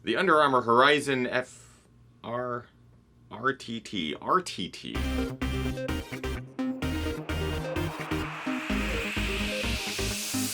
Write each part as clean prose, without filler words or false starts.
The Under Armour Horizon RTT.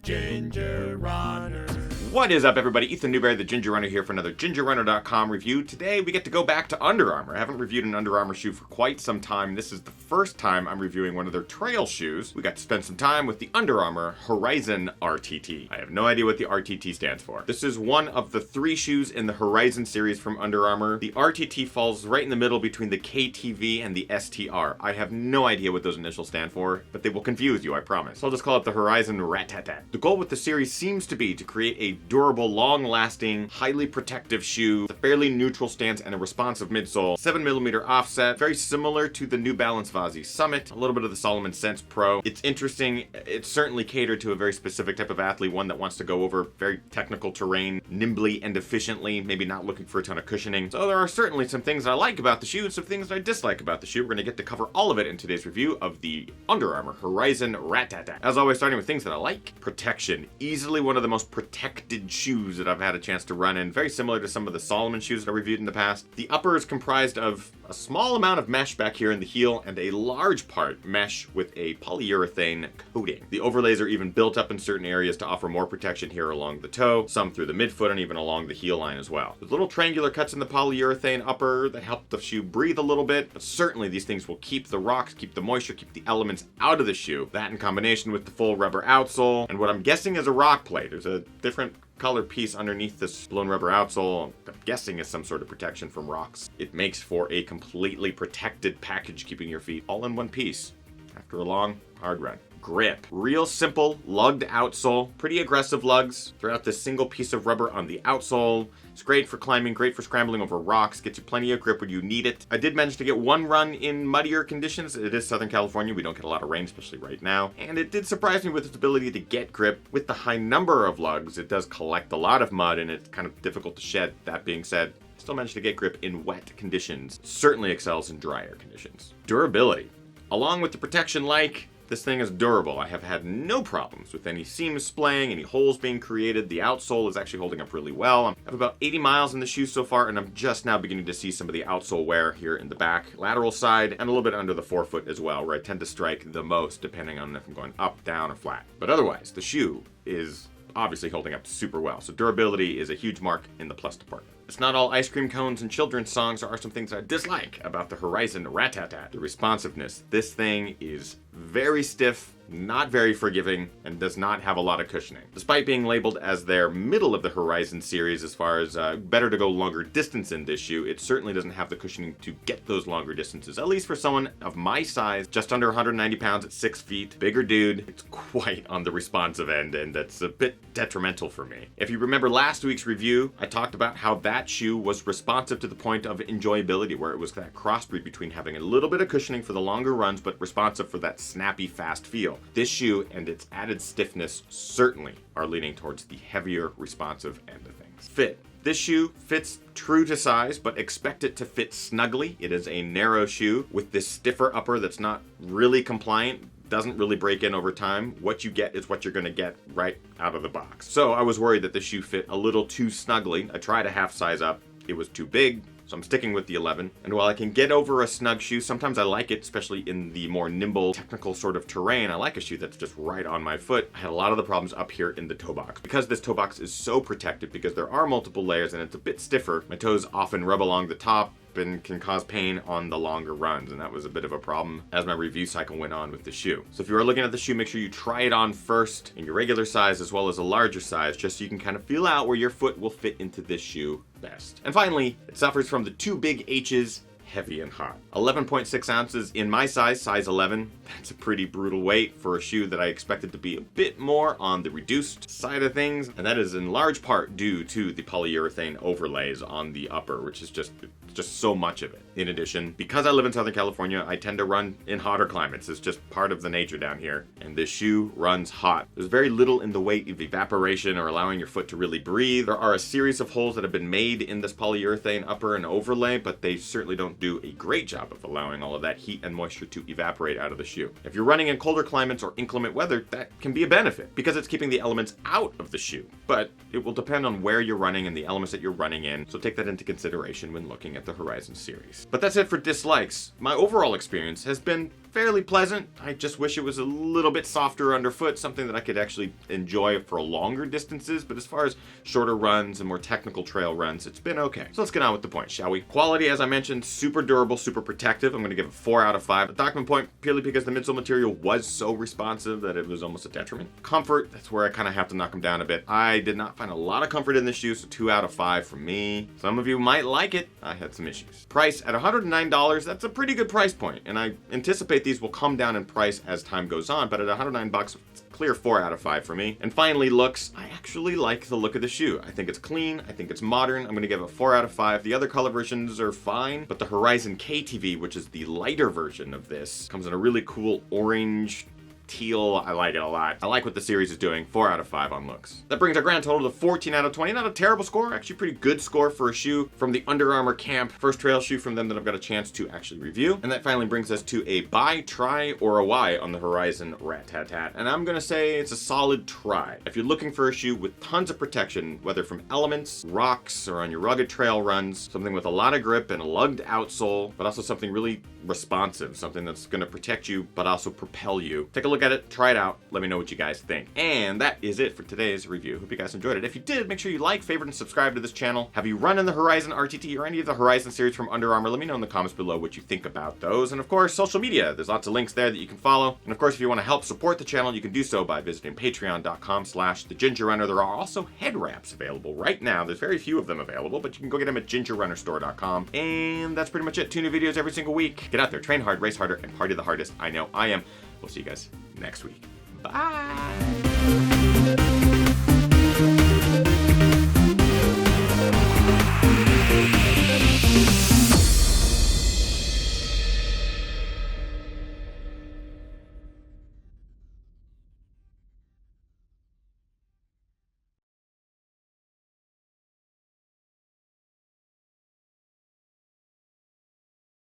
Ginger Runner. What is up, everybody? Ethan Newberry, the Ginger Runner, here for another gingerrunner.com review. Today we get to go back to Under Armour. I haven't reviewed an Under Armour shoe for quite some time. This is the first time I'm reviewing one of their trail shoes. We got to spend some time with the Under Armour Horizon RTT. I have no idea what the RTT stands for. This is one of the 3 shoes in the Horizon series from Under Armour. The RTT falls right in the middle between the KTV and the STR. I have no idea what those initials stand for, but they will confuse you, I promise. So I'll just call it the Horizon RTT. The goal with the series seems to be to create a durable, long-lasting, highly protective shoe, a fairly neutral stance and a responsive midsole, 7mm offset, very similar to the New Balance Vazzy Summit, a little bit of the Salomon Sense Pro. It's interesting. It's certainly catered to a very specific type of athlete, one that wants to go over very technical terrain nimbly and efficiently, maybe not looking for a ton of cushioning. So there are certainly some things I like about the shoe and some things I dislike about the shoe. We're going to get to cover all of it in today's review of the Under Armour Horizon RTT. As always, starting with things that I like. Protection. Easily one of the most protected shoes that I've had a chance to run in, very similar to some of the Salomon shoes that I reviewed in the past. The upper is comprised of a small amount of mesh back here in the heel and a large part mesh with a polyurethane coating. The overlays are even built up in certain areas to offer more protection here along the toe, some through the midfoot and even along the heel line as well. There's little triangular cuts in the polyurethane upper that help the shoe breathe a little bit, but certainly these things will keep the rocks, keep the moisture, keep the elements out of the shoe. That in combination with the full rubber outsole and what I'm guessing is a rock plate. There's a different colored piece underneath this blown rubber outsole, I'm guessing is some sort of protection from rocks. It makes for a completely protected package, keeping your feet all in one piece after a long, hard run. Grip. Real simple, lugged outsole. Pretty aggressive lugs throughout this single piece of rubber on the outsole. It's great for climbing, great for scrambling over rocks, gets you plenty of grip when you need it. I did manage to get one run in muddier conditions. It is Southern California, we don't get a lot of rain, especially right now. And it did surprise me with its ability to get grip. With the high number of lugs, it does collect a lot of mud and it's kind of difficult to shed. That being said, still managed to get grip in wet conditions. Certainly excels in drier conditions. Durability. Along with the protection, this thing is durable. I have had no problems with any seams splaying, any holes being created. The outsole is actually holding up really well. I have about 80 miles in the shoe so far, and I'm just now beginning to see some of the outsole wear here in the back, lateral side, and a little bit under the forefoot as well, where I tend to strike the most, depending on if I'm going up, down, or flat. But otherwise, the shoe is obviously holding up super well. So durability is a huge mark in the plus department. It's not all ice cream cones and children's songs. There are some things I dislike about the Horizon RTT. The responsiveness. This thing is very stiff, not very forgiving, and does not have a lot of cushioning. Despite being labeled as their middle of the Horizon series as far as better to go longer distance in this shoe, it certainly doesn't have the cushioning to get those longer distances. At least for someone of my size, just under 190 pounds at 6 feet, bigger dude, it's quite on the responsive end, and that's a bit detrimental for me. If you remember last week's review, I talked about how that shoe was responsive to the point of enjoyability, where it was that crossbreed between having a little bit of cushioning for the longer runs, but responsive for that snappy, fast feel. This shoe and its added stiffness certainly are leaning towards the heavier, responsive end of things. Fit. This shoe fits true to size, but expect it to fit snugly. It is a narrow shoe with this stiffer upper that's not really compliant, doesn't really break in over time. What you get is what you're going to get right out of the box. So I was worried that the shoe fit a little too snugly. I tried a half size up. It was too big. So I'm sticking with the 11. And while I can get over a snug shoe, sometimes I like it, especially in the more nimble, technical sort of terrain. I like a shoe that's just right on my foot. I had a lot of the problems up here in the toe box. Because this toe box is so protected, because there are multiple layers and it's a bit stiffer, my toes often rub along the top and can cause pain on the longer runs, and that was a bit of a problem as my review cycle went on with the shoe. So if you are looking at the shoe, make sure you try it on first in your regular size as well as a larger size, just so you can kind of feel out where your foot will fit into this shoe best. And finally, it suffers from the 2 big H's, heavy and hot. 11.6 ounces in my size 11. That's a pretty brutal weight for a shoe that I expected to be a bit more on the reduced side of things, and that is in large part due to the polyurethane overlays on the upper, which is just just so much of it. In addition, because I live in Southern California, I tend to run in hotter climates. It's just part of the nature down here. And this shoe runs hot. There's very little in the way of evaporation or allowing your foot to really breathe. There are a series of holes that have been made in this polyurethane upper and overlay, but they certainly don't do a great job of allowing all of that heat and moisture to evaporate out of the shoe. If you're running in colder climates or inclement weather, that can be a benefit because it's keeping the elements out of the shoe. But it will depend on where you're running and the elements that you're running in, so take that into consideration when looking at the Horizon series. But that's it for dislikes. My overall experience has been fairly pleasant. I just wish it was a little bit softer underfoot, something that I could actually enjoy for longer distances, but as far as shorter runs and more technical trail runs, it's been okay. So let's get on with the points, shall we? Quality, as I mentioned, super durable, super protective. I'm going to give it 4 out of 5. The document point, purely because the midsole material was so responsive that it was almost a detriment. Comfort, that's where I kind of have to knock them down a bit. I did not find a lot of comfort in this shoe, so 2 out of 5 from me. Some of you might like it. I had some issues. Price, at $109, that's a pretty good price point, and I anticipate these will come down in price as time goes on, but at $109, it's a clear 4 out of 5 for me. And finally, looks. I actually like the look of the shoe. I think it's clean. I think it's modern. I'm going to give it 4 out of 5. The other color versions are fine, but the Horizon KTV, which is the lighter version of this, comes in a really cool orange, teal. I like it a lot. I like what the series is doing. 4 out of 5 on looks. That brings our grand total to 14 out of 20. Not a terrible score. Actually pretty good score for a shoe from the Under Armour camp. First trail shoe from them that I've got a chance to actually review. And that finally brings us to a buy, try, or a Y on the Horizon Rat-Tat-Tat. And I'm going to say it's a solid try. If you're looking for a shoe with tons of protection, whether from elements, rocks, or on your rugged trail runs, something with a lot of grip and a lugged outsole, but also something really responsive, something that's going to protect you but also propel you. Take a look at it, try it out, let me know what you guys think. And that is it for today's review. Hope you guys enjoyed it. If you did, make sure you like, favorite, and subscribe to this channel. Have you run in the Horizon RTT or any of the Horizon series from Under Armour? Let me know in the comments below what you think about those. And of course, social media. There's lots of links there that you can follow. And of course, if you want to help support the channel, you can do so by visiting patreon.com/thegingerrunner. There are also head wraps available right now. There's very few of them available, but you can go get them at gingerrunnerstore.com. And that's pretty much it. 2 new videos every single week. Get out there, train hard, race harder, and party the hardest. I know I am. We'll see you guys next week. Bye.